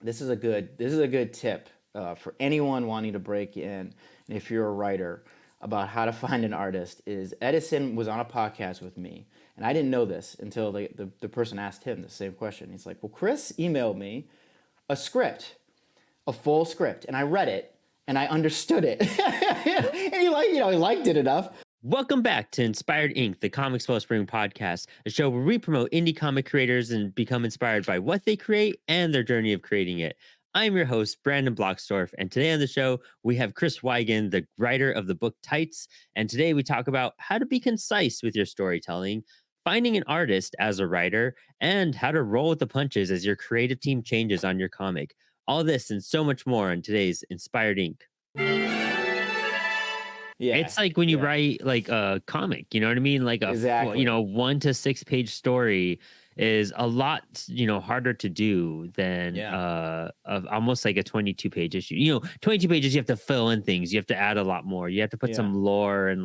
this is a good tip for anyone wanting to break in. And if you're a writer, about how to find an artist is Edison was on a podcast with me, and I didn't know this until the person asked him the same question. He's like, well, Chris emailed me a script, a full script, and I read it and I understood it. And he liked it enough. Welcome back to Inspired Inc., the Comics Wellspring podcast, a show where we promote indie comic creators and become inspired by what they create and their journey of creating it. I'm your host, Brandon Bloxdorf, and today on the show, we have Chris Waigand, the writer of the book Tights, and today we talk about how to be concise with your storytelling, finding an artist as a writer, and how to roll with the punches as your creative team changes on your comic. All this and so much more on today's Inspired Inc. Yeah, It's like when you write like a comic, you know what I mean? Like a exactly. 1 to 6 page story is a lot, harder to do than of almost like a 22 page issue. 22 pages you have to fill in things, you have to add a lot more. You have to put some lore and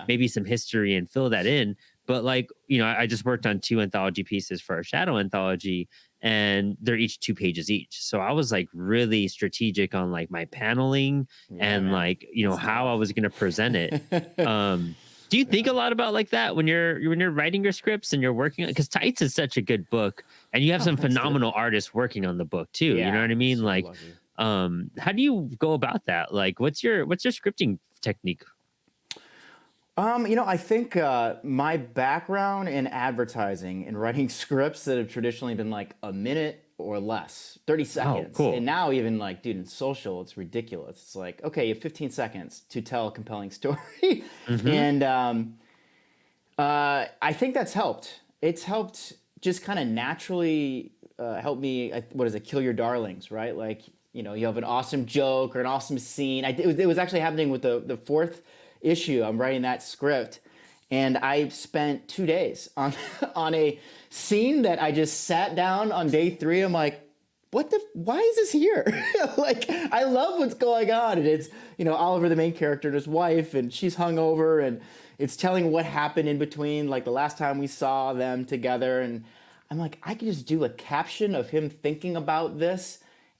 maybe some history and fill that in. But I just worked on 2 anthology pieces for our Shadow anthology, and they're each 2 pages each. So I was like really strategic on like my paneling and how I was going to present it. Do you think a lot about like that when you're writing your scripts and you're working? Because Tights is such a good book, and you have some phenomenal artists working on the book too. You know what I mean? So like, lucky. how do you go about that? Like, what's your scripting technique? I think my background in advertising and writing scripts that have traditionally been like a minute or less, 30 seconds. Oh, cool. And now even like, dude, in social, it's ridiculous. It's like, okay, you have 15 seconds to tell a compelling story. And I think that's helped. It's helped just kind of naturally help me, what is it, kill your darlings, right? Like, you have an awesome joke or an awesome scene. It was actually happening with the 4th issue. I'm writing that script, and I spent 2 days on on a scene that I just sat down on day 3. I'm like, why is this here? Like, I love what's going on. And it's, Oliver, the main character, and his wife, and she's hungover, and it's telling what happened in between, like the last time we saw them together. And I'm like, I could just do a caption of him thinking about this,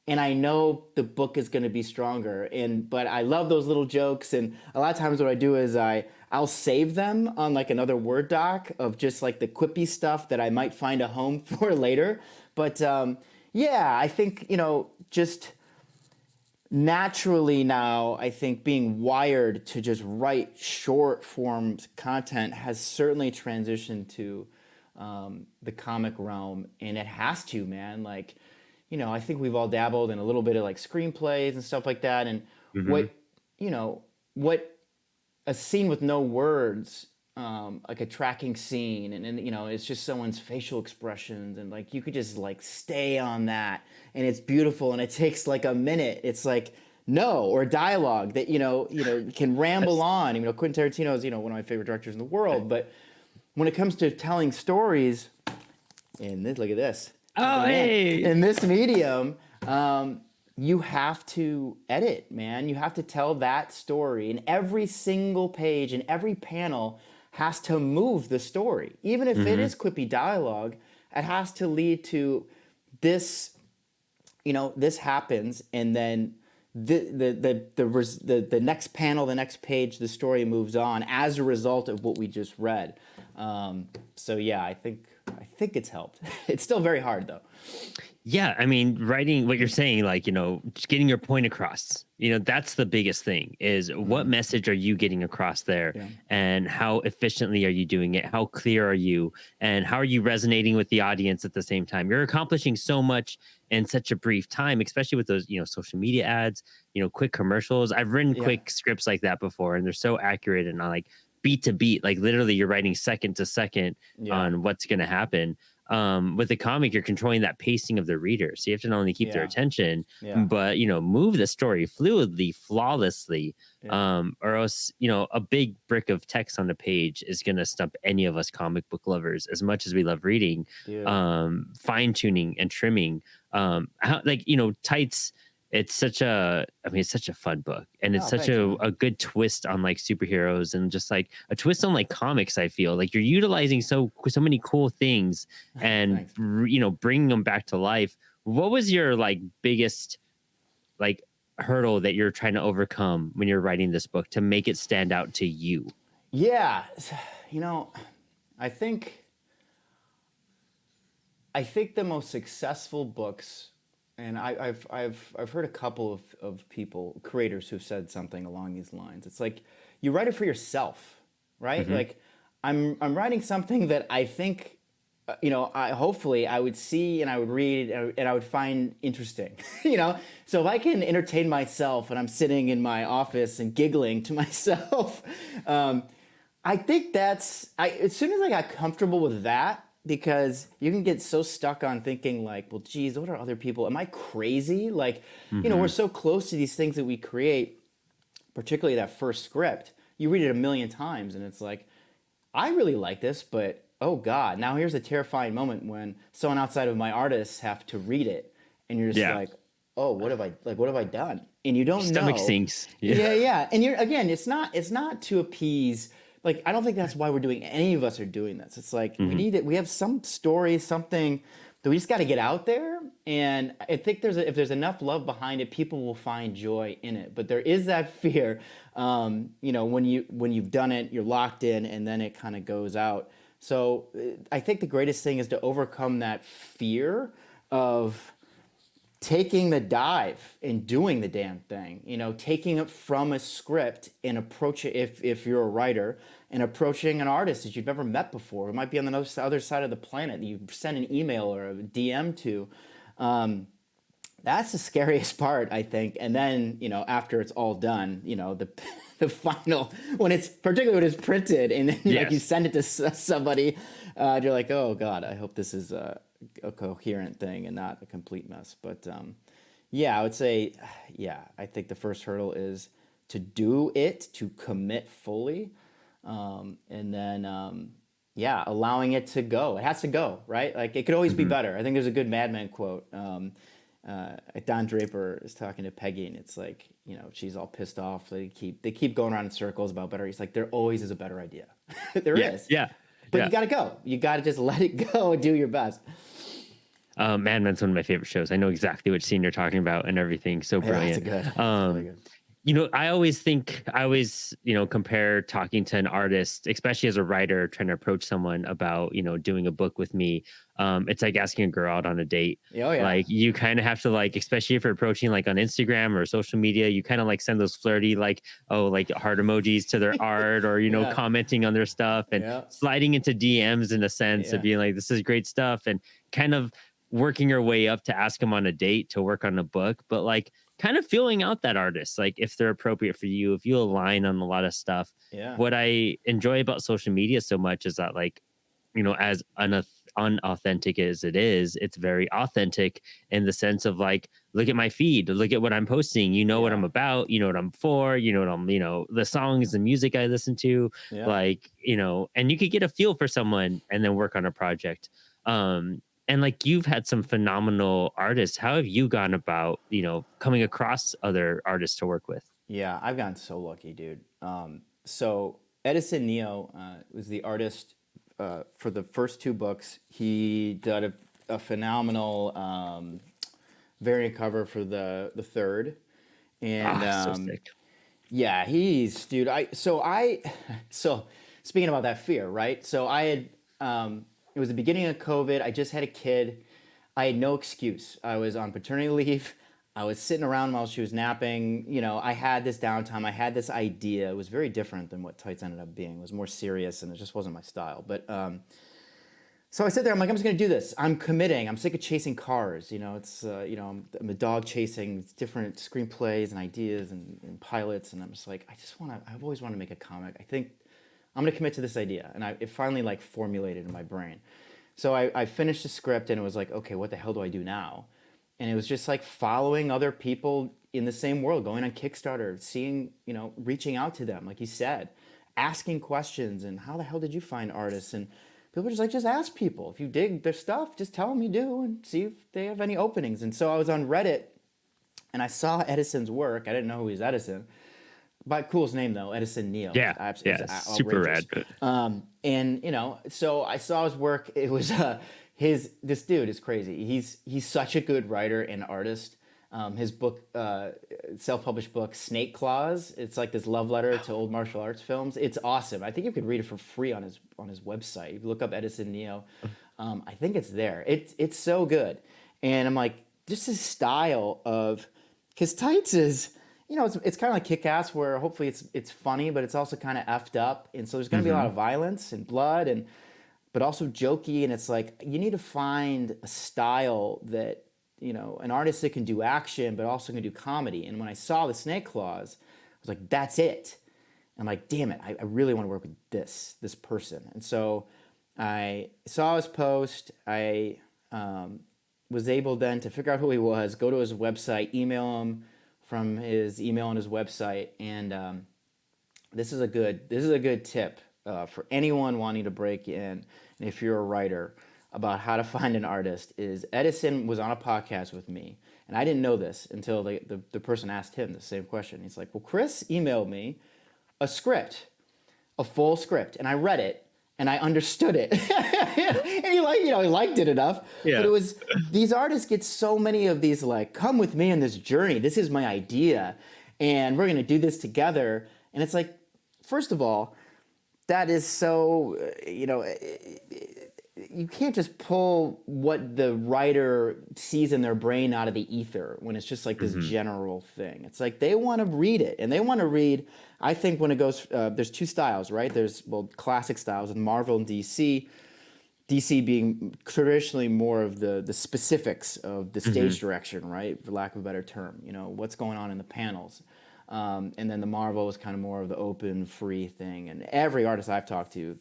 and I know the book is going to be stronger. But I love those little jokes, and a lot of times what I do is I'll save them on like another Word doc of just like the quippy stuff that I might find a home for later. But I think, just naturally now, I think being wired to just write short form content has certainly transitioned to the comic realm, and it has to, man. Like, I think we've all dabbled in a little bit of like screenplays and stuff like that. And what a scene with no words, like a tracking scene, and it's just someone's facial expressions, and like you could just like stay on that, and it's beautiful, and it takes like a minute. It's like or dialogue that can ramble on. Quentin Tarantino is one of my favorite directors in the world, but when it comes to telling stories, and look at this. Oh, hey! In this medium, you have to edit, man. You have to tell that story, and every single page and every panel has to move the story. Even if it is quippy dialogue, it has to lead to this. This happens, and then the next panel, the next page, the story moves on as a result of what we just read. I think it's helped. It's still very hard though. Yeah, I mean, writing what you're saying, like, just getting your point across, that's the biggest thing is what message are you getting across there, and how efficiently are you doing it? How clear are you? And how are you resonating with the audience at the same time? You're accomplishing so much in such a brief time, especially with those, social media ads, quick commercials. I've written quick scripts like that before, and they're so accurate and like beat to beat, like literally you're writing second to second on what's going to happen. With the comic, you're controlling that pacing of the reader, so you have to not only keep their attention, but move the story fluidly, flawlessly, or else a big brick of text on the page is going to stump any of us comic book lovers. As much as we love reading, fine tuning and trimming, Tights, it's such a fun book, and it's such a good twist on like superheroes, and just like a twist on like comics. I feel like you're utilizing so many cool things and bringing them back to life What was your like biggest like hurdle that you're trying to overcome when you're writing this book to make it stand out to you? Yeah, you know, I think the most successful books, and I've heard a couple of people, creators, who've said something along these lines. It's like you write it for yourself, right? Mm-hmm. Like I'm writing something that I think, hopefully I would see and I would read and I would find interesting, So if I can entertain myself and I'm sitting in my office and giggling to myself, I think as soon as I got comfortable with that, because you can get so stuck on thinking like, well, geez, what are other people? Am I crazy? Like, we're so close to these things that we create, particularly that first script. You read it a million times and it's like, I really like this, but oh God, now here's a terrifying moment when someone outside of my artists have to read it. And you're just like, oh, what have I done? And you don't Stomach know. sinks. Yeah. And it's not to appease. Like, I don't think that's why any of us are doing this. It's like, we need it. We have some story, something that we just got to get out there. And I think if there's enough love behind it, people will find joy in it. But there is that fear, when you've done it, you're locked in, and then it kind of goes out. So I think the greatest thing is to overcome that fear of taking the dive and doing the damn thing, taking it from a script and approach it, if you're a writer, and approaching an artist that you've never met before, who might be on the other side of the planet that you send an email or a DM to. That's the scariest part, I think. And then, after it's all done, the final, particularly when it's printed and then like you send it to somebody, you're like, oh God, I hope this is a coherent thing and not a complete mess. But I would say, I think the first hurdle is to do it, to commit fully, and then allowing it to go. It has to go, right? Like it could always be better. I think there's a good Mad Men quote. Don Draper is talking to Peggy, and it's like, she's all pissed off. They keep going around in circles about better. He's like, there always is a better idea. There is. Yeah. But you got to go. You got to just let it go and do your best. Mad Men's one of my favorite shows. I know exactly which scene you're talking about and everything. So brilliant. Yeah, that's really good. I always compare talking to an artist, especially as a writer, trying to approach someone about, doing a book with me. It's like asking a girl out on a date. Oh, yeah. Like you kind of have to especially if you're approaching like on Instagram or social media, you kind of like send those flirty, heart emojis to their art or, commenting on their stuff and sliding into DMs in a sense of being like, this is great stuff, and kind of working your way up to ask them on a date to work on a book. But kind of feeling out that artist, if they're appropriate for you, if you align on a lot of stuff. What I enjoy about social media so much is that as unauthentic as it is, it's very authentic in the sense of look at my feed, look at what I'm posting, what I'm about, what I'm for, what I'm, the songs, the music I listen to, and you could get a feel for someone and then work on a project. And you've had some phenomenal artists. How have you gone about, coming across other artists to work with? Yeah, I've gotten so lucky, dude. So Edison Neo was the artist for the first two books. He did a phenomenal variant cover for the third, and so sick. Yeah, he's dude. So speaking about that fear, right? So I had. It was the beginning of COVID. I just had a kid. I had no excuse. I was on paternity leave. I was sitting around while she was napping. I had this downtime. I had this idea. It was very different than what Tights ended up being. It was more serious, and it just wasn't my style. But so I sit there. I'm like, I'm just gonna do this. I'm committing. I'm sick of chasing cars. I'm a dog chasing different screenplays and ideas and pilots, and I'm just like, I've always wanted to make a comic. I think I'm gonna commit to this idea, and it finally formulated in my brain. So I finished the script, and it was like, okay, what the hell do I do now? And it was just following other people in the same world, going on Kickstarter, seeing, reaching out to them, like you said, asking questions, and how the hell did you find artists? And people were just ask people. If you dig their stuff, just tell them you do, and see if they have any openings. And so I was on Reddit, and I saw Edison's work. I didn't know who he was, Edison. By coolest name though, Edison Neo. Super rad. And so I saw his work. It was this dude is crazy. He's such a good writer and artist. His book, self-published book, Snake Claws. It's like this love letter to old martial arts films. It's awesome. I think you could read it for free on his website. If you look up Edison Neo, I think it's there. It's so good. And I'm like, just his style of, because Tights is, it's kind of like Kick-Ass, where hopefully it's funny, but it's also kind of effed up, and so there's going to be a lot of violence and blood, but also jokey, and it's like you need to find a style that, an artist that can do action but also can do comedy. And when I saw the Snake Claws, I was like, that's it. I'm like, damn it, I really want to work with this person. And so I saw his post. I was able then to figure out who he was, go to his website, email him from his email on his website, and this is a good tip for anyone wanting to break in, and if you're a writer, about how to find an artist. Is Edison was on a podcast with me, and I didn't know this until the person asked him the same question. He's like, well, Chris emailed me a full script, and I read it, and I understood it. And he liked it enough. Yeah. But it was, these artists get so many of these, like, come with me on this journey. This is my idea, and we're going to do this together. And it's like, first of all, that is so, you can't just pull what the writer sees in their brain out of the ether when it's just like this general thing. It's like they want to read it, and they want to read. I think when it goes, there's two styles, right? There's, classic styles in Marvel and DC. DC being traditionally more of the specifics of the stage direction, right? For lack of a better term, what's going on in the panels. And then the Marvel is kind of more of the open, free thing. And every artist I've talked to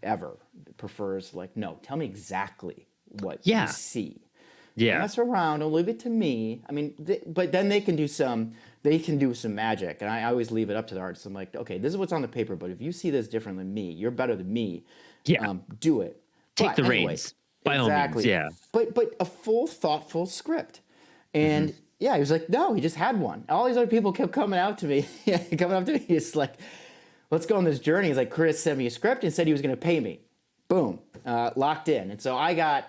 ever prefers, like, no, tell me exactly what you see. Yeah. Don't mess around, don't leave it to me. I mean, but then they can do some magic. And I always leave it up to the artist. I'm like, okay, this is what's on the paper, but if you see this different than me, you're better than me. Yeah. Do it. Take the reins. By all means, yeah. But a full, thoughtful script. And yeah, he was like, no, he just had one. All these other people kept coming up to me. He's like, let's go on this journey. He's like, Chris sent me a script and said he was going to pay me. Boom. Locked in. And so I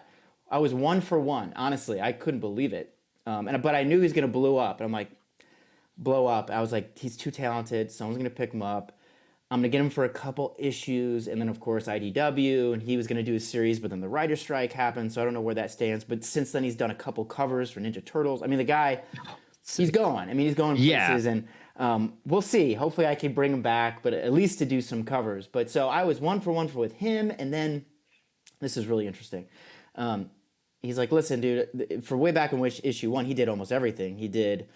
was 1 for 1. Honestly, I couldn't believe it. But I knew he was going to blow up. And I'm like, blow up. I was like, he's too talented. Someone's going to pick him up. I'm going to get him for a couple issues. And then, of course, IDW. And he was going to do a series, but then the writer's strike happened. So I don't know where that stands. But since then, he's done a couple covers for Ninja Turtles. I mean, the guy, he's going. I mean, he's going places. Yeah. And we'll see. Hopefully I can bring him back, but at least to do some covers. But so I was 1 for 1 with him. And then, this is really interesting. He's like, listen, dude, for way back in issue 1, he did almost everything. He did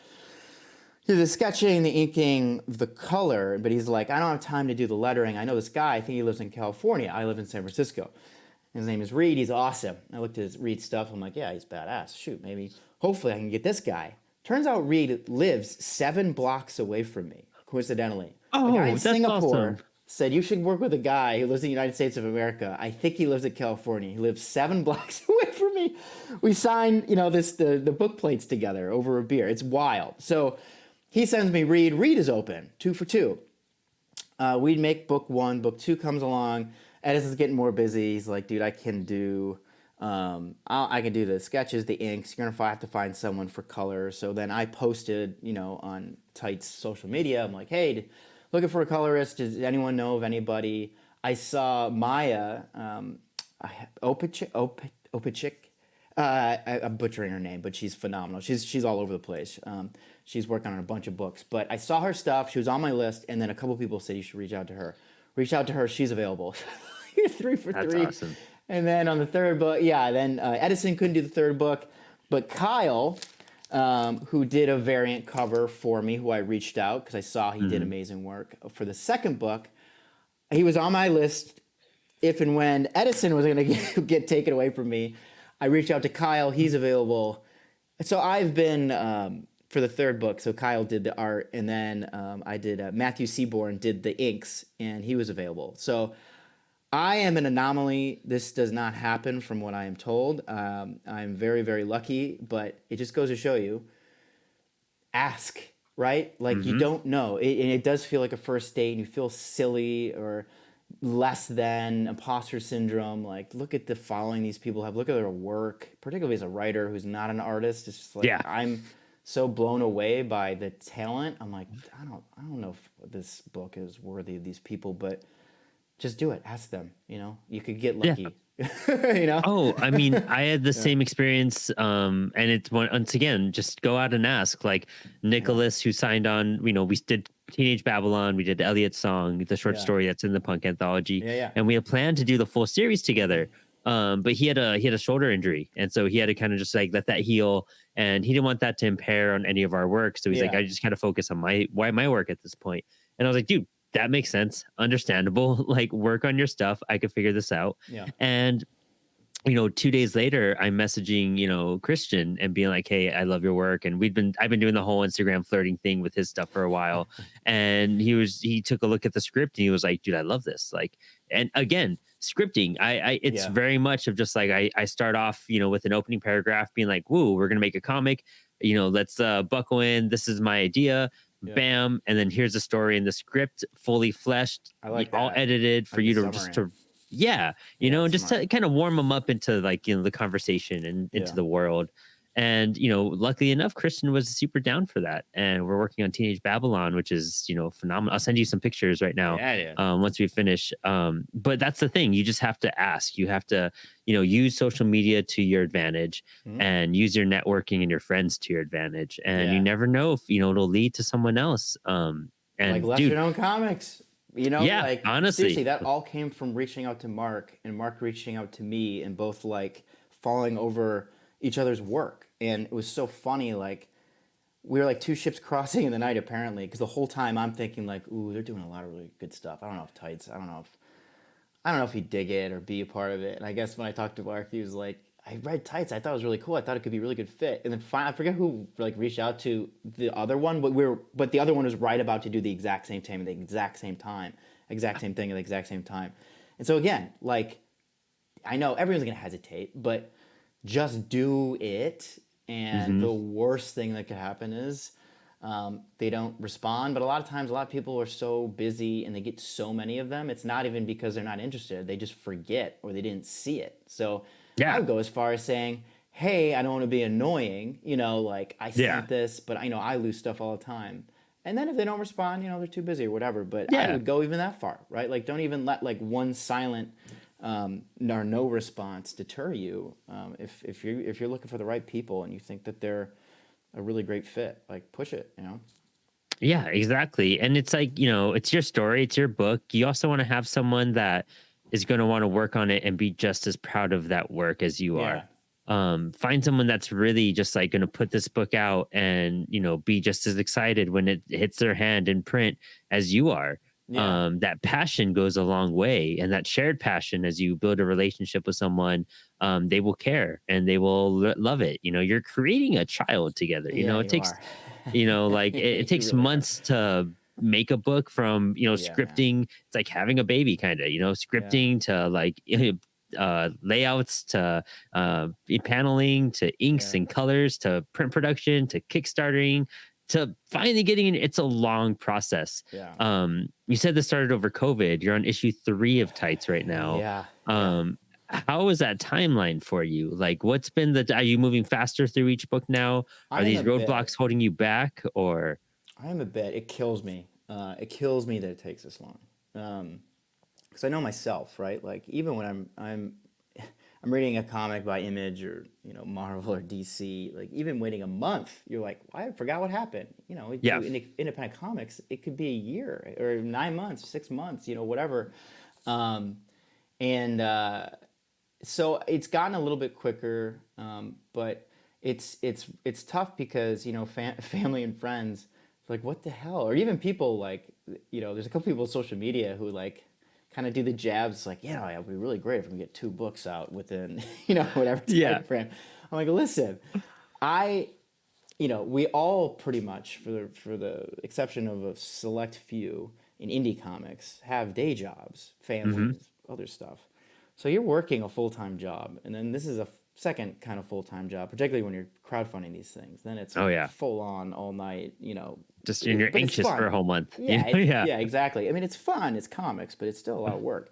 the sketching, the inking, the color, but he's like, I don't have time to do the lettering. I know this guy. I think he lives in California. I live in San Francisco. His name is Reed. He's awesome. I looked at his Reed stuff. I'm like, yeah, he's badass. Shoot, hopefully I can get this guy. Turns out Reed lives 7 blocks away from me, coincidentally. Oh, a guy in that's Singapore awesome. Said, you should work with a guy who lives in the United States of America. I think he lives in California. He lives 7 blocks away from me. We signed, the book plates together over a beer. It's wild. So he sends me Reed. Reed is open, 2 for 2. We'd make book 1. Book 2 comes along. Edison's getting more busy. He's like, dude, I can do the sketches, the inks. You're going to have to find someone for color. So then I posted, on Tight's social media. I'm like, hey, looking for a colorist. Does anyone know of anybody? I saw Maya Opachik. I'm butchering her name, but she's phenomenal. She's all over the place. She's working on a bunch of books. But I saw her stuff. She was on my list, and then a couple people said you should reach out to her. Reach out to her. She's available. 3 for 3. That's awesome. And then on the third book, Edison couldn't do the third book, but Kyle, who did a variant cover for me, who I reached out because I saw he did amazing work for the second book. He was on my list. If and when Edison was going to get taken away from me, I reached out to Kyle. He's available. So I've been for the third book. So Kyle did the art, and then I did Matthew Seaborn did the inks, and he was available. So I am an anomaly. This does not happen from what I am told. I'm very, very lucky, but it just goes to show you, ask, right? Like you don't know. And it does feel like a first date and you feel silly or less than, imposter syndrome. Like, look at the following these people have. Look at their work, particularly as a writer who's not an artist. It's just like Yeah. I'm so blown away by the talent. I'm like, I don't know if this book is worthy of these people, but just do it. Ask them. You know, you could get Yeah. lucky. You know. Oh, I mean, I had the Yeah. same experience. And it's once again, just go out and ask. Like Yeah. Nicholas, who signed on, we did Teenage Babylon, we did Elliot's Song, the short Yeah. story that's in the Punk anthology, Yeah. Yeah. and we had planned to do the full series together. But he had a shoulder injury, and so he had to kind of just like let that heal, and he didn't want that to impair on any of our work. So he's like, Yeah. I just kind of focus on my work at this point. And I was like, dude, that makes sense, understandable. Like, work on your stuff. I could figure this out. Yeah. And 2 days later, I'm messaging, Christian and being like, "Hey, I love your work." And I've been doing the whole Instagram flirting thing with his stuff for a while. And he took a look at the script and he was like, "Dude, I love this." Like, and again, scripting, it's Yeah. very much of just like, I start off, with an opening paragraph being like, "Woo, we're going to make a comic. Let's buckle in. This is my idea." Yeah. Bam. And then here's the story and the script fully fleshed, I like all that. edited for Like you the to just summary. to yeah, Yeah, and just smart. to kind of warm them up into like, the conversation and into Yeah. the world. And, luckily enough, Christian was super down for that. And we're working on Teenage Babylon, which is, phenomenal. I'll send you some pictures right now. Yeah, dude. Once we finish. But that's the thing. You just have to ask. You have to, use social media to your advantage Mhm. and use your networking and your friends to your advantage. And you Yeah. never know if, it'll lead to someone else. Like And lesser dude, known comics. yeah, Like seriously, honestly. that all came from reaching out to Mark and Mark reaching out to me and both like falling over each other's work. And it was so funny, like we were like two ships crossing in the night apparently, because the whole time I'm thinking like, ooh, they're doing a lot of really good stuff. I don't know if Tights, I don't know if he'd dig it or be a part of it. And I guess when I talked to Mark, he was like, I read Tights. I thought it was really cool. I thought it could be a really good fit. And then finally, I forget who like reached out to the other one, but the other one was right about to do the exact same thing at the exact same time, exact same thing at the exact same time. And so again, like I know everyone's gonna hesitate, but just do it. And Mhm. the worst thing that could happen is they don't respond. But a lot of times, a lot of people are so busy and they get so many of them. It's not even because they're not interested. They just forget or they didn't see it. So I Yeah. would go as far as saying, hey, I don't want to be annoying. Like I Yeah. sent this, but I lose stuff all the time. And then if they don't respond, they're too busy or whatever. But I Yeah. would go even that far, right? Like don't even let like one silent or no response deter you. If you're looking for the right people and you think that they're a really great fit, like push it. Yeah, exactly. And it's like, it's your story, it's your book. You also want to have someone that is going to want to work on it and be just as proud of that work as you are. Yeah. Find someone that's really just like going to put this book out and, be just as excited when it hits their hand in print as you are. Yeah. That passion goes a long way, and that shared passion, as you build a relationship with someone, they will care and they will love it. You're creating a child together. Yeah, It you takes are. like it You takes really are. months to make a book from, Yeah, man. scripting. It's like having a baby kind of, Yeah. scripting to like layouts to paneling to inks Yeah. and colors to print production to kickstarting to finally getting in. It's a long process. Yeah. You said this started over COVID. You're on issue 3 of Tights right now. Yeah. Yeah. um how is that timeline for you? Like, what's been are you moving faster through each book now? Are I am these a bit. roadblocks holding you back, or? I am a bit. It kills me. It kills me that it takes this long. Because I know myself, right? Like even when I'm reading a comic by Image or Marvel or DC, like even waiting a month, you're like, well, I forgot what happened. We Yeah. do independent comics. It could be a year or 9 months, 6 months, whatever. And so it's gotten a little bit quicker, but it's tough because family and friends like what the hell, or even people like there's a couple people on social media who like kind of do the jabs like it would be really great if we can get 2 books out within whatever Yeah. time frame. I'm like, listen, I we all pretty much for the exception of a select few in indie comics have day jobs, Hmm. families, other stuff. So you're working a full-time job, and then this is second kind of full-time job, particularly when you're crowdfunding these things. Then it's Oh like yeah. full on all night, Just and you're but it's anxious for a fun. whole month. Yeah, Yeah. yeah, exactly. I mean, it's fun, it's comics, but it's still a lot of work.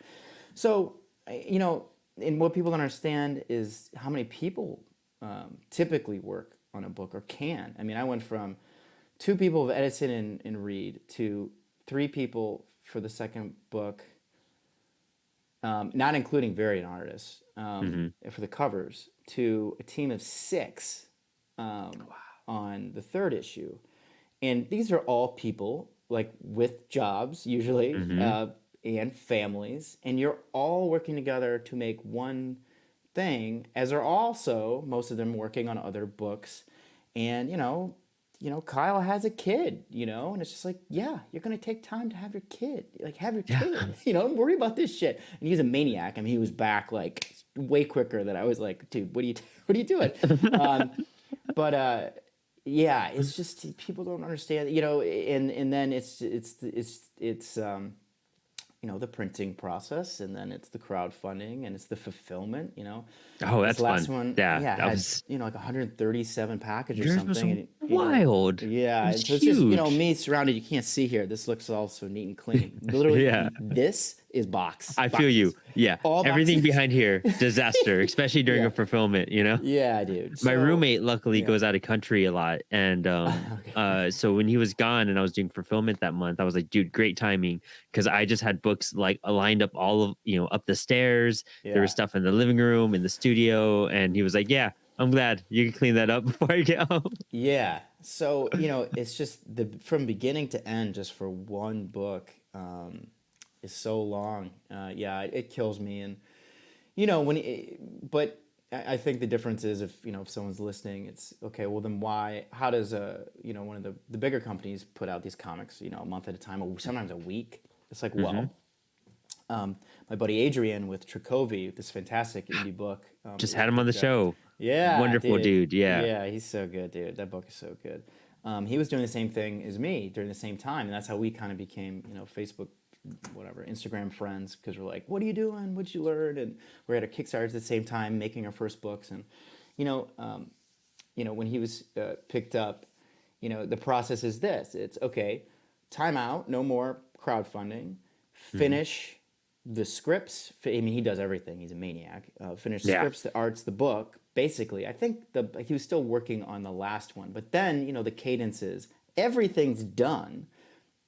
So, and what people don't understand is how many people typically work on a book or can. I mean, I went from 2 people of Edison and Reed to 3 people for the second book, not including variant artists for the covers, to a team of 6 on the third issue. And these are all people like with jobs usually and families, and you're all working together to make one thing, as are also most of them working on other books. And Kyle has a kid, and it's just like, yeah, you're gonna take time to have your kid, like have your Yeah. kid, don't worry about this shit. And he's a maniac. I mean, he was back like way quicker than I was like, dude, what are you doing? But yeah, it's just people don't understand, and then it's the printing process, and then it's the crowdfunding, and it's the fulfillment. Oh, This that's last fun. one, Yeah, yeah, that had was like 137 package or yours was something, and wild. yeah, It and was so it's just huge. me surrounded. You can't see here. This looks all so neat and clean. Literally, Yeah. this is I feel you. boxes, Yeah. all Everything boxes. behind here, disaster, especially during Yeah, a fulfillment, you know? yeah, dude. My So roommate luckily yeah, goes out of country a lot. And okay, so when he was gone and I was doing fulfillment that month, I was like, dude, great timing. Cause I just had books like lined up all of, up the stairs. There was yeah. stuff in the living room, in the studio. And he was like, yeah, I'm glad you can clean that up before I get home. Yeah. So, it's just from beginning to end, just for one book, is so long. Yeah, it kills me. And, but I think the difference is if someone's listening, it's okay, well then how does one of the bigger companies put out these comics, a month at a time, or sometimes a week? It's like, Hmm. well, my buddy Adrian with Trakovi, this fantastic indie book, Just was had him on the picked up. show. Yeah, Wonderful dude. dude. Yeah. Yeah, he's so good, dude. That book is so good. He was doing the same thing as me during the same time, and that's how we kind of became, Facebook, whatever, Instagram friends, because we're like, "What are you doing? What'd you learn?" And we're at a Kickstarter at the same time, making our first books. And you know, um, when he was picked up, the process is this: it's okay, time out, no more crowdfunding, Hmm. finish the scripts. I mean, he does everything. He's a maniac. Finish Yeah. scripts, the arts, the book. Basically, I think he was still working on the last one, but then the cadences, everything's done,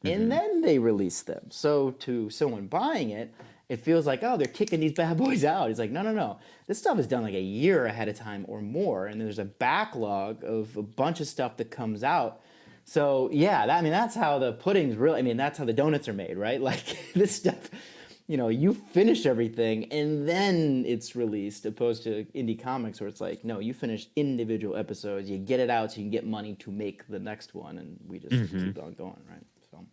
and Hmm. then they release them. So to someone buying it, it feels like, oh, they're kicking these bad boys out. It's like, no, no, no. This stuff is done like a year ahead of time or more, and there's a backlog of a bunch of stuff that comes out. So yeah, that's how the pudding's really. I mean, that's how the donuts are made, right? Like this stuff, you finish everything and then it's released, opposed to indie comics where it's like, no, you finish individual episodes, you get it out so you can get money to make the next one, and we just Hmm. keep on going, right? So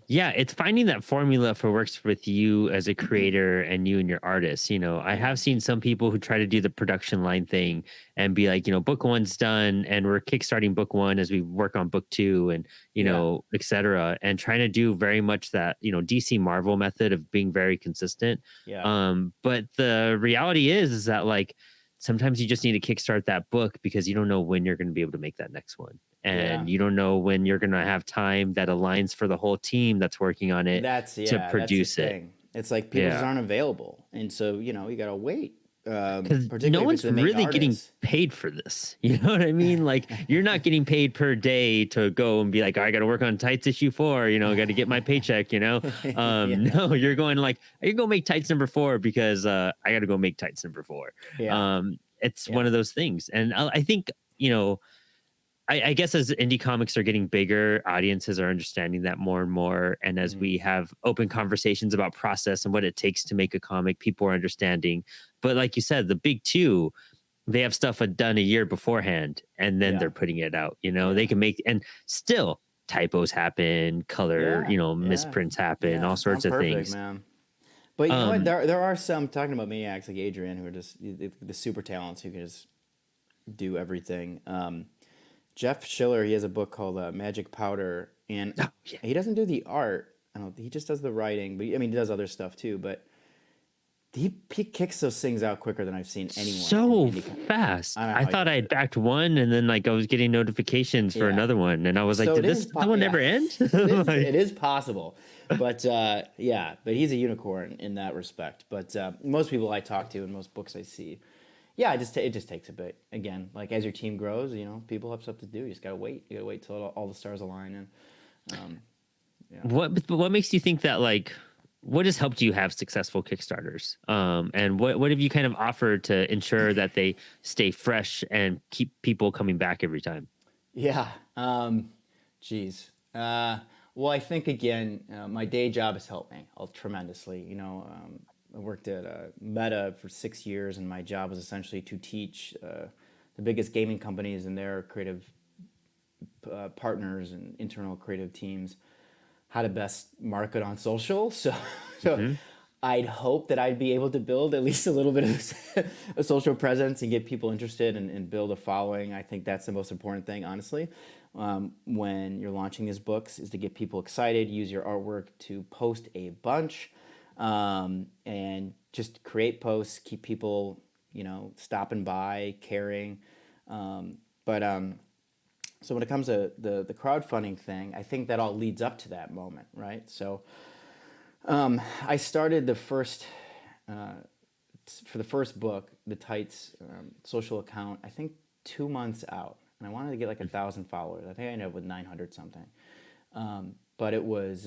Yeah, it's finding that formula for works with you as a creator and you and your artists. I yeah, have seen some people who try to do the production line thing and be like, book one's done and we're kickstarting book one as we work on book two and, yeah, et cetera. And trying to do very much that, DC Marvel method of being very consistent. yeah, But the reality is that like sometimes you just need to kickstart that book because you don't know when you're going to be able to make that next one. yeah. And you don't know when you're going to have time that aligns for the whole team that's working on it to That's the produce it. thing. It's like people just Yeah. aren't available, and so you gotta wait, Because no particularly if it's one's the main really getting artist. paid for this. You know what I mean? Like, you're not getting paid per day to go and be like, I got to work on Tights issue 4, got to get my paycheck. Yeah, No, you're going like, I can go make Tights number 4 because I got to go make Tights number 4. yeah, It's yeah. one of those things. And I think, I guess as indie comics are getting bigger, audiences are understanding that more and more. And as Mhm. we have open conversations about process and what it takes to make a comic, people are understanding. But like you said, the big two, they have stuff done a year beforehand and then Yeah, they're putting it out. They yeah. can make, and still typos happen, color, Yeah, yeah, misprints happen, all yeah. I'm sorts of perfect, things. man. But you know what? Um, There are some talking about maniacs like Adrian who are just the super talents who can just do everything. Jeff Schiller, he has a book called Magic Powder, and oh, yeah. he doesn't do the art. I don't. He just does the writing, but I mean, he does other stuff too. But he kicks those things out quicker than I've seen anyone So in indie. fast. I don't know I how he thought does I had it. backed one, and then like I was getting notifications for Yeah. another one, and I was like, So "Did this one yeah, never end?" it Like, is possible, but yeah, but he's a unicorn in that respect. But most people I talk to and most books I see, yeah, it just takes a bit. Again, like as your team grows, people have stuff to do. You just gotta wait. You gotta wait till all the stars align. And yeah, what makes you think that like what has helped you have successful Kickstarters? And what have you kind of offered to ensure that they stay fresh and keep people coming back every time? yeah. Geez. Well, I think again, my day job has helped me tremendously. I worked at Meta for 6 years, and my job was essentially to teach the biggest gaming companies and their creative partners and internal creative teams how to best market on social. So Hmm. I'd hope that I'd be able to build at least a little bit of a social presence and get people interested and build a following. I think that's the most important thing, honestly, when you're launching these books, is to get people excited, use your artwork to post a bunch, and just create posts, keep people, stopping by, caring. But so when it comes to the crowdfunding thing, I think that all leads up to that moment, right? So I started for the first book, the Tights social account, I think 2 months out, and I wanted to get like 1,000 followers. I think I ended up with 900 something. But it was,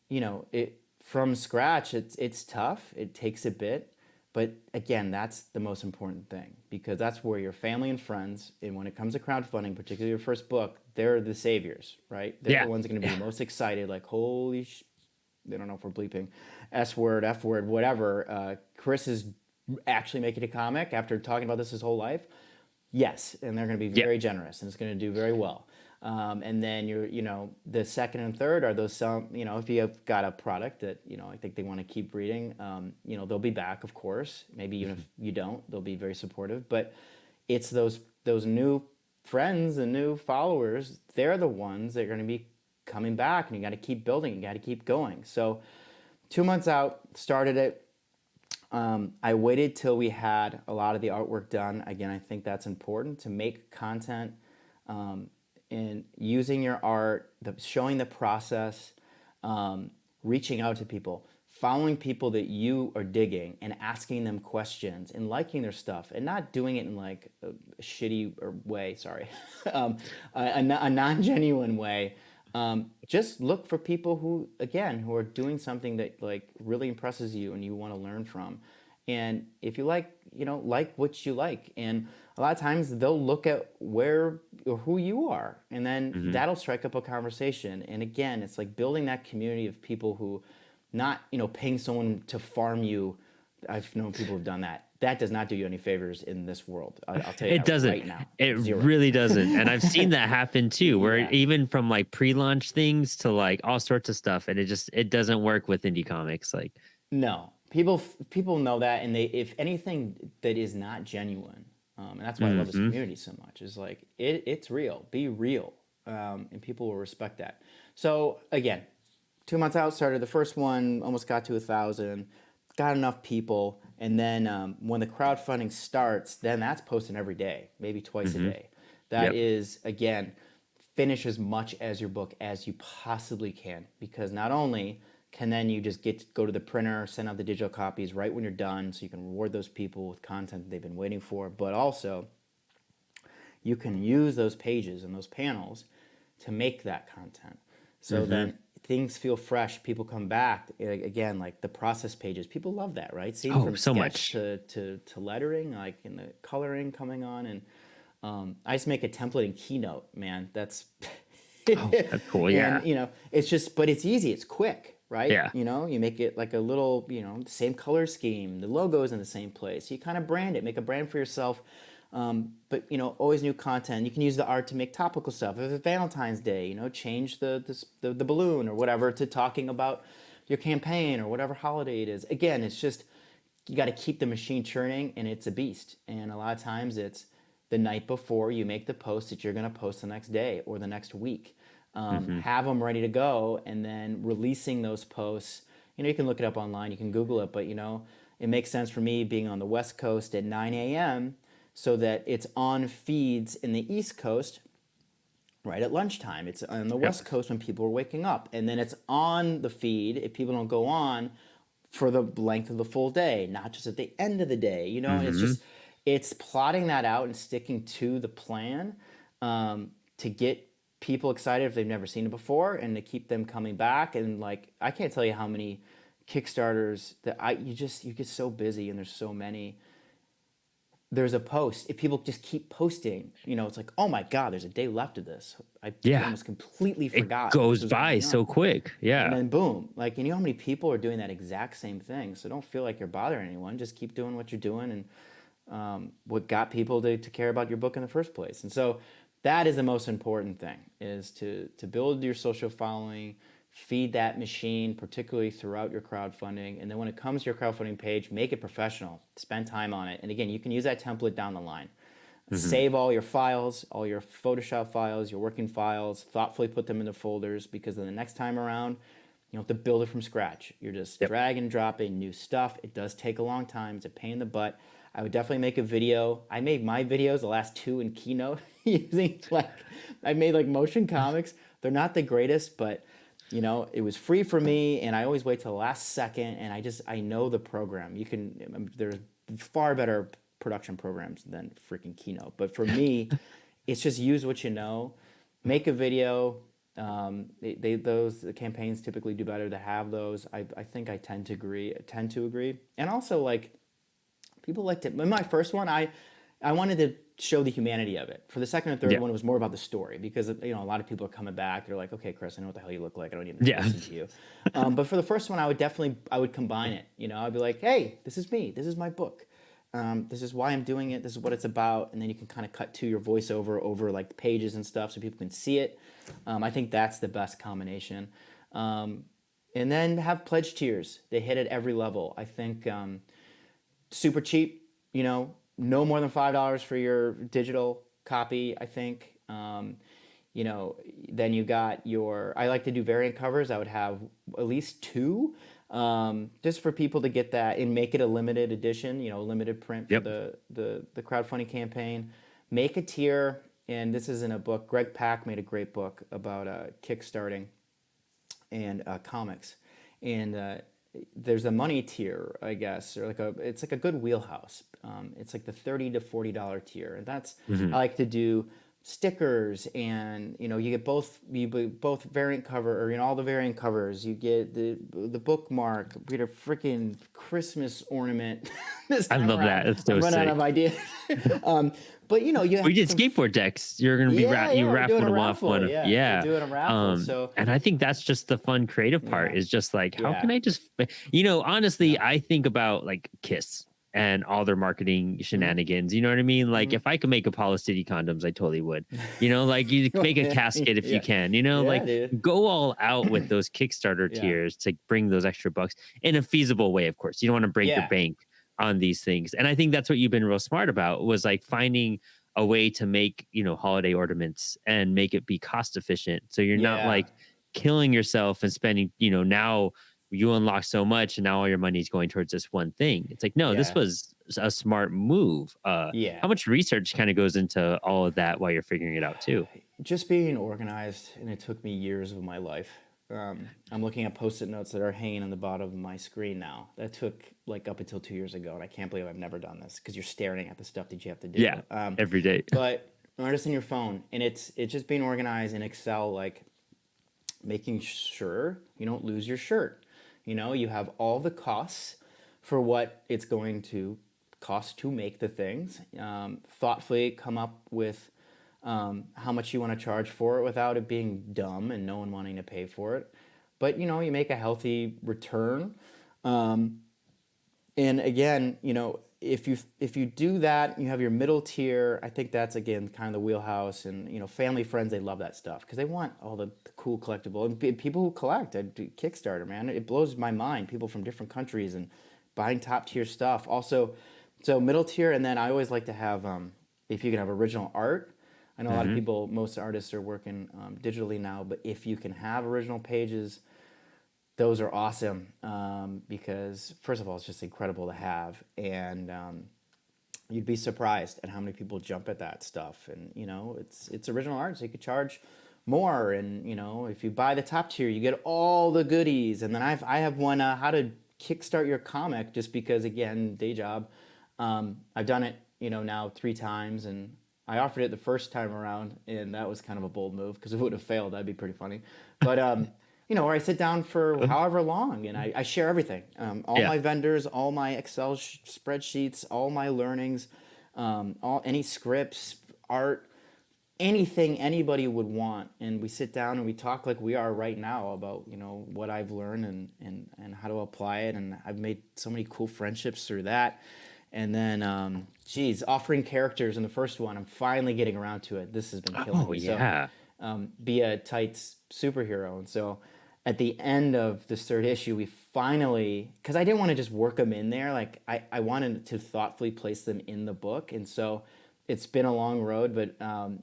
it from scratch. It's tough. It takes a bit, but again, that's the most important thing because that's where your family and friends, and when it comes to crowdfunding, particularly your first book, they're the saviors, right? They're the Yeah, ones going to be yeah, the most excited. Like, holy they don't know if we're bleeping S word, F word, whatever. Chris is actually making a comic after talking about this his whole life. Yes, and they're going to be yeah. very generous, and it's going to do very well. And then the second and third are those some, if you have got a product that I think they want to keep reading, they'll be back, of course. Maybe even if you don't, they'll be very supportive. But it's those new friends and new followers. They're the ones that are going to be coming back, and you got to keep building. You got to keep going. So 2 months out, started it. I waited till we had a lot of the artwork done. Again, I think that's important to make content and using your art, showing the process, reaching out to people, following people that you are digging and asking them questions and liking their stuff and not doing it in like a shitty way, sorry, a non-genuine way. Just look for people who are doing something that like really impresses you and you want to learn from. And if you like what you like, and a lot of times they'll look at where or who you are, and then Hmm. that'll strike up a conversation. And again, it's like building that community of people who, not paying someone to farm you. I've known people who've done that. That does not do you any favors in this world. I'll tell you It that doesn't. right now. It Zero. really doesn't. And I've seen that happen too, where Yeah. even from like pre-launch things to like all sorts of stuff, and it doesn't work with indie comics. Like, No, people know that, and they, if anything that is not genuine, and that's why I love this hmm, community so much. Is like it's real. Be real, and people will respect that. So again, 2 months out, started the first one, almost got to 1,000, got enough people, and then when the crowdfunding starts, then that's posting every day, maybe twice a hmm, day. That yep, is again, finish as much as your book as you possibly can, because not only can then you just go to the printer, send out the digital copies right when you're done, so you can reward those people with content they've been waiting for, but also you can use those pages and those panels to make that content. So hmm. then things feel fresh. People come back again, like the process pages. People love that, right? Seeing Oh, from so sketch much. to lettering, like in the coloring coming on, and I just make a template in Keynote, man. That's Oh, that's cool. and Yeah, it's just, but it's easy. It's quick, right? yeah. You make it like a little, same color scheme. The logo's in the same place. You kind of brand it, make a brand for yourself. But always new content. You can use the art to make topical stuff. If it's Valentine's Day, change the balloon or whatever to talking about your campaign or whatever holiday it is. Again, it's just you got to keep the machine churning, and it's a beast. And a lot of times it's the night before you make the post that you're going to post the next day or the next week. Hmm. Have them ready to go, and then releasing those posts You can look it up online, you can Google it, but it makes sense for me being on the West Coast at 9 a.m. so that it's on feeds in the East Coast right at lunchtime. It's on the West Coast when people are waking up. And then it's on the feed if people don't go on for the length of the full day, not just at the end of the day. It's plotting that out and sticking to the plan to get people excited if they've never seen it before and to keep them coming back. And like, I can't tell you how many Kickstarters that you get so busy and there's so many. There's a post. If people just keep posting, it's like, oh my God, there's a day left of this. I almost completely forgot. It goes by so quick. Yeah. And then boom. Like, and how many people are doing that exact same thing? So don't feel like you're bothering anyone. Just keep doing what you're doing and what got people to care about your book in the first place. And so that is the most important thing, is to build your social following, feed that machine, particularly throughout your crowdfunding. And then when it comes to your crowdfunding page, make it professional. Spend time on it. And again, you can use that template down the line. Save all your files, all your Photoshop files, your working files, thoughtfully put them into folders, because then the next time around, you don't have to build it from scratch. You're just drag and dropping new stuff. It does take a long time. It's a pain in the butt. I would definitely make a video. I made my videos, the last 2 in Keynote, using I made motion comics. They're not the greatest, but it was free for me, and I always wait till the last second, and I know the program. There's far better production programs than freaking Keynote. But for me, it's just use what you know, make a video. The campaigns typically do better to have those. I think I tend to agree. And also people like to. In my first one, I wanted to show the humanity of it. For the second and third one, it was more about the story, because a lot of people are coming back. They're like, okay, Chris, I know what the hell you look like. I don't even listen to you. But for the first one, I would combine it. I'd be like, hey, this is me. This is my book. This is why I'm doing it. This is what it's about. And then you can kind of cut to your voiceover over the pages and stuff so people can see it. I think that's the best combination. And then have pledge tiers. They hit at every level. I think super cheap, no more than $5 for your digital copy, I think. Then you got I like to do variant covers. I would have at least 2, just for people to get that and make it a limited edition, limited print for the crowdfunding campaign. Make a tier, and this is in a book. Greg Pak made a great book about kickstarting and comics. And there's a money tier, I guess, or it's like a good wheelhouse. It's like the $30 to $40 tier, and that's I like to do stickers, and you get both variant cover, or all the variant covers. You get the bookmark, get a freaking Christmas ornament. I love that. It's so I'm running sick. out of ideas. But you did skateboard decks. You're gonna be raffling them off one. Yeah, doing a raffle. And I think that's just the fun creative part. Is just how can I just honestly, I think about Kiss and all their marketing shenanigans. You know what I mean? If I could make a Apollo City condoms, I totally would. You make a casket if you can. Dude. Go all out with those Kickstarter tiers to bring those extra bucks in a feasible way. Of course, you don't want to break your bank on these things. And I think that's what you've been real smart about, was finding a way to make holiday ornaments and make it be cost efficient, so you're not killing yourself and spending now you unlock so much and now all your money is going towards this one thing. It's this was a smart move. How much research kind of goes into all of that while you're figuring it out too? Just being organized, and it took me years of my life. I'm looking at Post-it notes that are hanging on the bottom of my screen now. That took up until 2 years ago, and I can't believe I've never done this, because you're staring at the stuff that you have to do. Every day. But artist in your phone, and it's just being organized in Excel, making sure you don't lose your shirt. You have all the costs for what it's going to cost to make the things. Thoughtfully come up with how much you want to charge for it without it being dumb and no one wanting to pay for it. But, you make a healthy return. And again, if you do that, you have your middle tier. I think that's, again, kind of the wheelhouse. And, family, friends, they love that stuff because they want all the cool collectible. And people who collect, I do Kickstarter, man. It blows my mind. People from different countries and buying top tier stuff. Also, so middle tier, and then I always like to have, if you can have original art. I know a lot of people, most artists are working digitally now, but if you can have original pages, those are awesome, because first of all, it's just incredible to have, and you'd be surprised at how many people jump at that stuff. And it's original art, so you could charge more. And if you buy the top tier, you get all the goodies. And then I have one, how to kickstart your comic, just because, again, day job. I've done it now 3 times, and I offered it the first time around, and that was kind of a bold move, because if it would have failed, that'd be pretty funny. But where I sit down for however long, and I share everything, all Yeah. my vendors, all my Excel spreadsheets, all my learnings, any scripts, art, anything anybody would want, and we sit down and we talk like we are right now about what I've learned, and how to apply it, and I've made so many cool friendships through that. And then offering characters in the first one, I'm finally getting around to it. This has been killing Oh me. yeah. So be a Tights superhero. And so at the end of this 3rd issue, we finally, because I didn't want to just work them in there, like I wanted to thoughtfully place them in the book. And so it's been a long road, but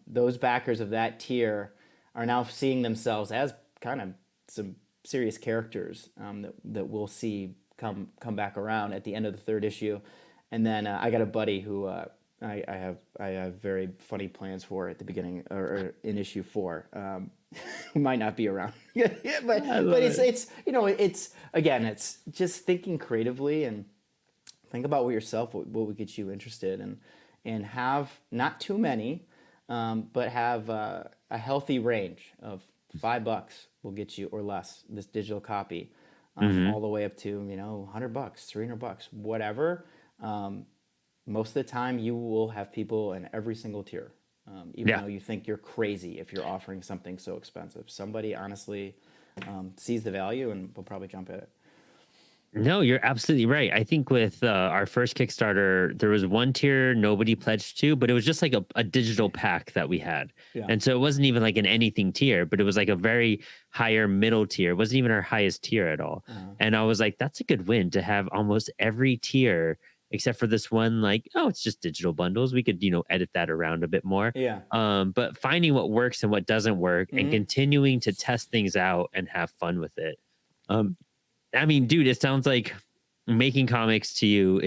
those backers of that tier are now seeing themselves as kind of some serious characters, that we'll see come back around at the end of the 3rd issue. And then I got a buddy who I have very funny plans for at the beginning, or in issue 4. Who might not be around. Yeah, but it's again, it's just thinking creatively, and think about yourself, what would get you interested, and have not too many, but have a healthy range of $5 will get you, or less, this digital copy, all the way up to $100, $300, whatever. Most of the time, you will have people in every single tier, even though you think you're crazy if you're offering something so expensive. Somebody honestly sees the value and will probably jump at it. No, you're absolutely right. I think with our first Kickstarter, there was one tier nobody pledged to, but it was just like a digital pack that we had. Yeah. And so it wasn't even like an anything tier, but it was like a very higher middle tier. It wasn't even our highest tier at all. And I was like, that's a good win to have almost every tier except for this one, like, oh, it's just digital bundles. We could, edit that around a bit more. Yeah. But finding what works and what doesn't work, and continuing to test things out and have fun with it. I mean, dude, it sounds like making comics to you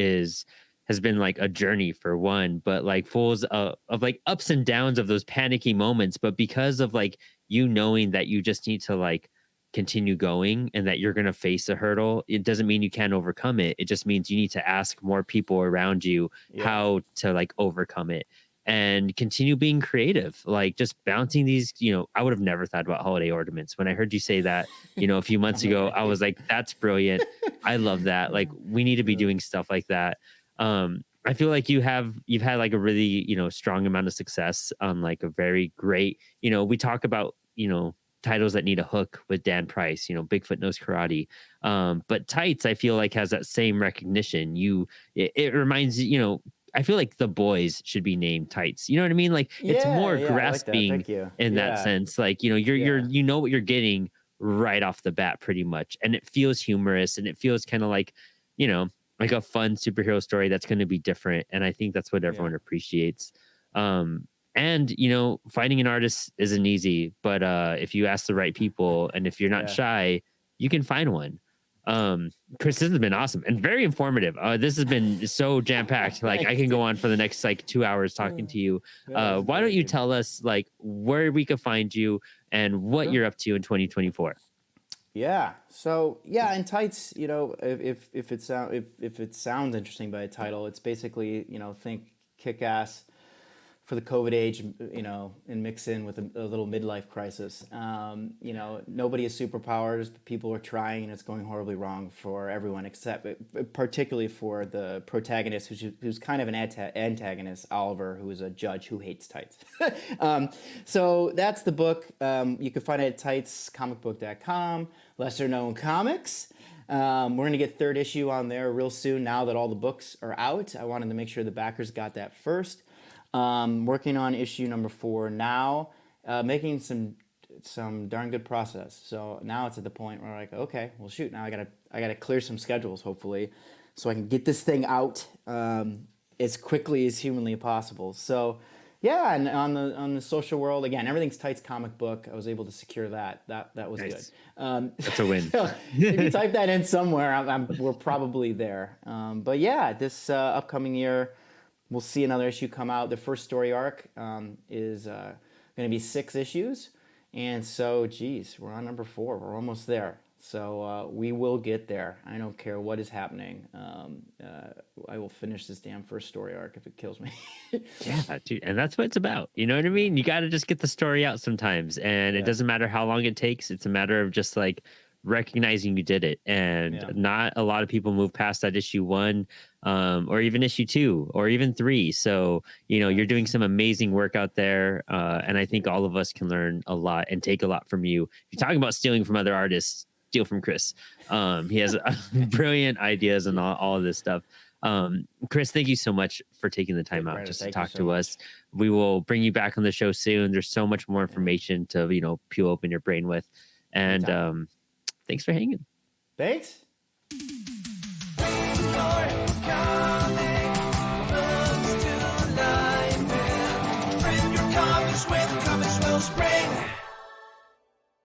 has been like a journey for one, but like full of like ups and downs of those panicky moments. But because of like you knowing that you just need to like continue going, and that you're going to face a hurdle, it doesn't mean you can't overcome it. It just means you need to ask more people around you how to like overcome it, and continue being creative, like just bouncing these, I would have never thought about holiday ornaments. When I heard you say that, a few months ago, I was like, that's brilliant. I love that. Like, we need to be doing stuff like that. I feel like you've had like a really, strong amount of success on like a very great, we talk about, titles that need a hook with Dan Price, Bigfoot Knows Karate. But Tights, I feel like, has that same recognition. It reminds I feel like The Boys should be named Tights. You know what I mean? Like, it's more grasping, like that. in that sense. Like, you're you know what you're getting right off the bat, pretty much, and it feels humorous, and it feels kind of like, like a fun superhero story that's going to be different. And I think that's what everyone appreciates. And finding an artist isn't easy, but if you ask the right people, and if you're not shy, you can find one. Chris, this has been awesome and very informative. This has been so jam-packed. Like, I can go on for the next like 2 hours talking to you. Why don't you tell us like where we could find you and what you're up to in 2024? Yeah. So in Tights, if it sounds interesting by a title, it's basically, think kick-ass for the COVID age, and mix in with a little midlife crisis. Nobody has superpowers, but people are trying, and it's going horribly wrong for everyone, except particularly for the protagonist, who's kind of an antagonist, Oliver, who is a judge who hates Tights. So that's the book. You can find it at tightscomicbook.com. Lesser known comics. We're going to get 3rd issue on there real soon, now that all the books are out. I wanted to make sure the backers got that first. Working on issue number 4 now, making some darn good process. So now it's at the point where like, okay, well shoot, now I gotta clear some schedules, hopefully, so I can get this thing out as quickly as humanly possible. So Yeah, and on the social world, again, everything's Tights comic book. I was able to secure that. That was Nice. good. That's a win. So if you type that in somewhere, we're probably there. But yeah, this upcoming year, we'll see another issue come out. The first story arc is going to be 6 issues. And so, geez, we're on number 4. We're almost there. So we will get there. I don't care what is happening. I will finish this damn first story arc if it kills me. Yeah, dude, and that's what it's about. You know what I mean? You got to just get the story out sometimes, and it doesn't matter how long it takes. It's a matter of just like recognizing you did it, and not a lot of people move past that issue 1, or even issue 2, or even 3. So you're doing some amazing work out there, and I think all of us can learn a lot and take a lot from you. If you're talking about stealing from other artists, steal from Chris. He has brilliant ideas and all of this stuff. Chris, thank you so much for taking the time out just to talk to us. We will bring you back on the show soon. There's so much more information to peel open your brain with, and thanks for hanging. Thanks.